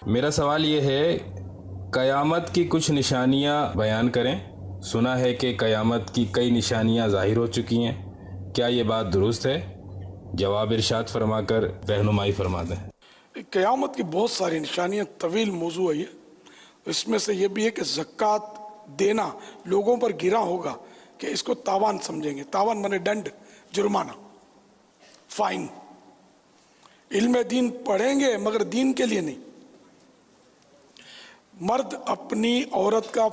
میرا سوال یہ ہے، قیامت کی کچھ نشانیاں بیان کریں۔ سنا ہے کہ قیامت کی کئی نشانیاں ظاہر ہو چکی ہیں، کیا یہ بات درست ہے؟ جواب ارشاد فرما کر رہنمائی فرما دیں۔ قیامت کی بہت ساری نشانیاں، طویل موضوع ہے یہ۔ اس میں سے یہ بھی ہے کہ زکوٰۃ دینا لوگوں پر گرا ہوگا کہ اس کو تاوان سمجھیں گے۔ تاوان مانے ڈنڈ، جرمانہ، فائن۔ علم دین پڑھیں گے مگر دین کے لیے نہیں۔ مرد اپنی عورت کا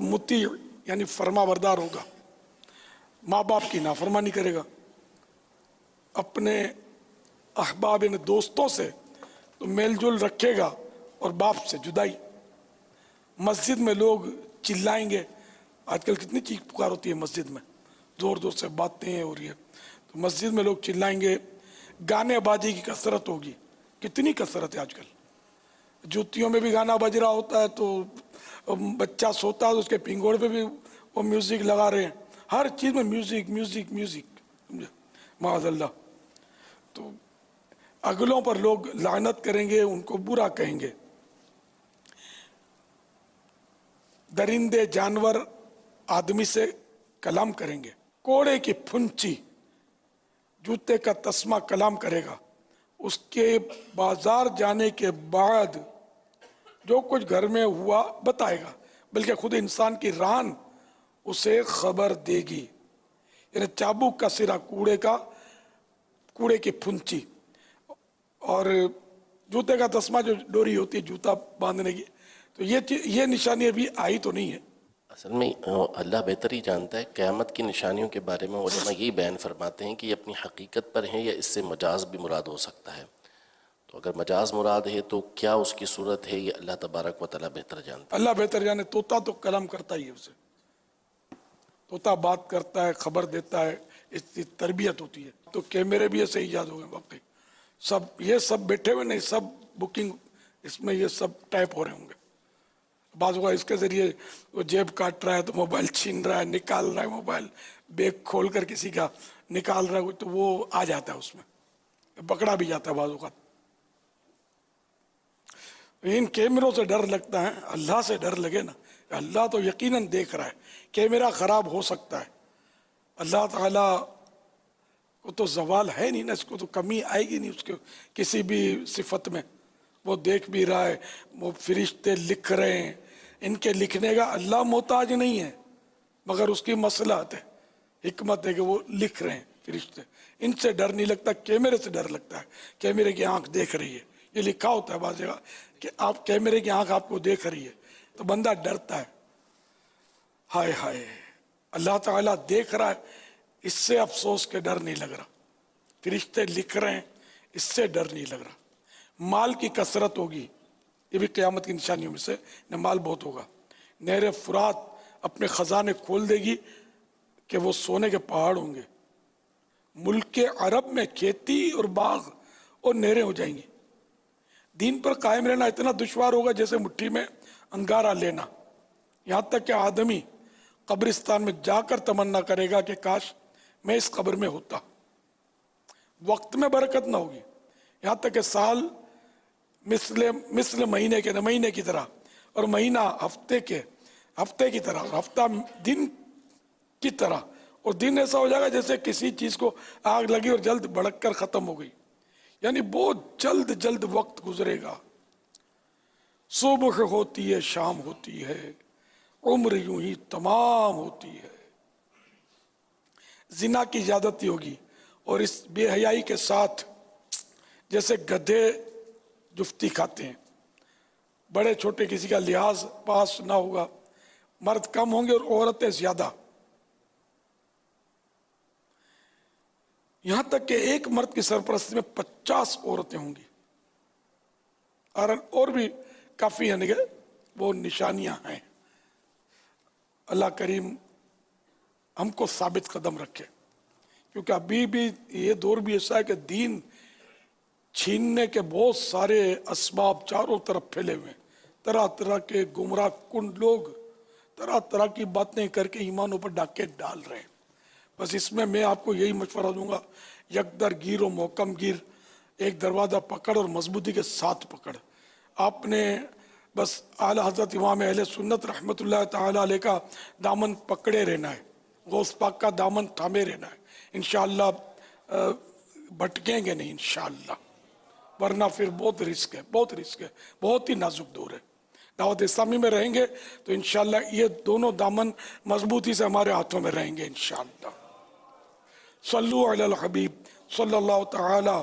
مطیع یعنی فرما بردار ہوگا، ماں باپ کی نافرمانی کرے گا، اپنے احباب یعنی دوستوں سے تو میل جول رکھے گا اور باپ سے جدائی۔ مسجد میں لوگ چلائیں گے، آج کل کتنی چیخ پکار ہوتی ہے مسجد میں، زور زور سے باتیں ہو رہی ہے، تو مسجد میں لوگ چلائیں گے۔ گانے بازی کی کثرت ہوگی، کتنی کثرت ہے آج کل، جوتیوں میں بھی گانا بج رہا ہوتا ہے، تو بچہ سوتا ہے تو اس کے پنگوڑ پہ بھی وہ میوزک لگا رہے ہیں، ہر چیز میں میوزک میوزک میوزک، معاذ اللہ۔ تو اگلوں پر لوگ لعنت کریں گے، ان کو برا کہیں گے۔ درندے جانور آدمی سے کلام کریں گے۔ کوڑے کی پھنچی، جوتے کا تسمہ کلام کرے گا۔ اس کے بازار جانے کے بعد جو کچھ گھر میں ہوا بتائے گا، بلکہ خود انسان کی ران اسے خبر دے گی۔ یعنی چابک کا سرا کوڑے کی پھنچی، اور جوتے کا تسمہ جو ڈوری ہوتی ہے جوتا باندھنے کی، تو یہ نشانی ابھی آئی تو نہیں ہے۔ اصل میں اللہ بہتر ہی جانتا ہے۔ قیامت کی نشانیوں کے بارے میں علماء یہی بیان فرماتے ہیں کہ یہ اپنی حقیقت پر ہیں یا اس سے مجاز بھی مراد ہو سکتا ہے۔ تو اگر مجاز مراد ہے تو کیا اس کی صورت ہے، یہ اللہ تبارک و تعالیٰ بہتر جانتا ہے۔ اللہ بہتر جانے۔ طوطا تو کلام کرتا ہی ہے، اسے طوطا بات کرتا ہے، خبر دیتا ہے، اس کی تربیت ہوتی ہے۔ تو کیمرے بھی ایسے ایجاد ہو گئے واقعی، یہ سب بیٹھے ہوئے نہیں، سب بکنگ اس میں یہ سب ٹائپ ہو رہے ہوں گے۔ بعض اوقات اس کے ذریعے وہ جیب کاٹ رہا ہے تو موبائل چھین رہا ہے، نکال رہا ہے موبائل، بیگ کھول کر کسی کا نکال رہا ہے تو وہ آ جاتا ہے، اس میں پکڑا بھی جاتا ہے بعض اوقات۔ ان کیمروں سے ڈر لگتا ہے، اللہ سے ڈر لگے نا، اللہ تو یقیناً دیکھ رہا ہے۔ کیمرہ خراب ہو سکتا ہے، اللہ تعالیٰ کو تو زوال ہے نہیں نا، اس کو تو کمی آئے گی نہیں اس کے کسی بھی صفت میں۔ وہ دیکھ بھی رہا ہے، وہ فرشتے لکھ رہے ہیں، ان کے لکھنے کا اللہ محتاج نہیں ہے، مگر اس کی مصلحت ہے، حکمت ہے کہ وہ لکھ رہے ہیں فرشتے۔ ان سے ڈر نہیں لگتا، کیمرے سے ڈر لگتا ہے۔ کیمرے کی آنکھ دیکھ رہی ہے، یہ لکھا ہوتا ہے بعض جگہ کہ آپ کیمرے کی آنکھ آپ کو دیکھ رہی ہے، تو بندہ ڈرتا ہے۔ ہائے ہائے، اللہ تعالیٰ دیکھ رہا ہے، اس سے افسوس کے ڈر نہیں لگ رہا۔ فرشتے لکھ رہے ہیں، اس سے ڈر نہیں لگ رہا۔ مال کی کثرت ہوگی، یہ بھی قیامت کی نشانیوں میں سے، مال بہت ہوگا۔ نہر فرات اپنے خزانے کھول دے گی کہ وہ سونے کے پہاڑ ہوں گے۔ ملک عرب میں کھیتی اور باغ اور نہریں ہو جائیں گی۔ دین پر قائم رہنا اتنا دشوار ہوگا جیسے مٹھی میں انگارہ لینا، یہاں تک کہ آدمی قبرستان میں جا کر تمنا کرے گا کہ کاش میں اس قبر میں ہوتا۔ وقت میں برکت نہ ہوگی، یہاں تک کہ سال مثل مہینے کی طرح، اور مہینہ ہفتے کی طرح، اور ہفتہ دن کی طرح، اور دن ایسا ہو جائے گا جیسے کسی چیز کو آگ لگی اور جلد بھڑک کر ختم ہو گئی، یعنی بہت جلد وقت گزرے گا۔ صبح ہوتی ہے، شام ہوتی ہے، عمر یوں ہی تمام ہوتی ہے۔ زنا کی زیادتی ہوگی، اور اس بے حیائی کے ساتھ جیسے گدھے جفتی کھاتے ہیں، بڑے چھوٹے کسی کا لحاظ پاس نہ ہوگا، مرد کم ہوں گے اور عورتیں زیادہ، یہاں تک کہ ایک مرد کی سرپرستی میں 50 عورتیں ہوں گی۔ اور بھی کافی ہیں کہ وہ نشانیاں ہیں۔ اللہ کریم ہم کو ثابت قدم رکھے، کیونکہ ابھی بھی یہ دور بھی ایسا ہے کہ دین چھیننے کے بہت سارے اسباب چاروں طرف پھیلے ہوئے ہیں۔ طرح طرح کے گمراہ کن لوگ طرح طرح کی باتیں کر کے ایمانوں پر ڈاکے ڈال رہے ہیں۔ بس اس میں آپ کو یہی مشورہ دوں گا، یک در گیر و محکم گیر، ایک دروازہ پکڑ اور مضبوطی کے ساتھ پکڑ۔ آپ نے بس اعلیٰ حضرت امام اہل سنت رحمۃ اللہ تعالیٰ علیہ کا دامن پکڑے رہنا ہے، غوث پاک کا دامن تھامے رہنا ہے، انشاءاللہ بھٹکیں گے نہیں انشاءاللہ، ورنہ پھر بہت رسک ہے، بہت ہی نازک دور ہے۔ دعوت اسلامی میں رہیں گے تو انشاءاللہ یہ دونوں دامن مضبوطی سے ہمارے ہاتھوں میں رہیں گے انشاءاللہ۔ صلو علی الحبیب صلی اللہ تعالی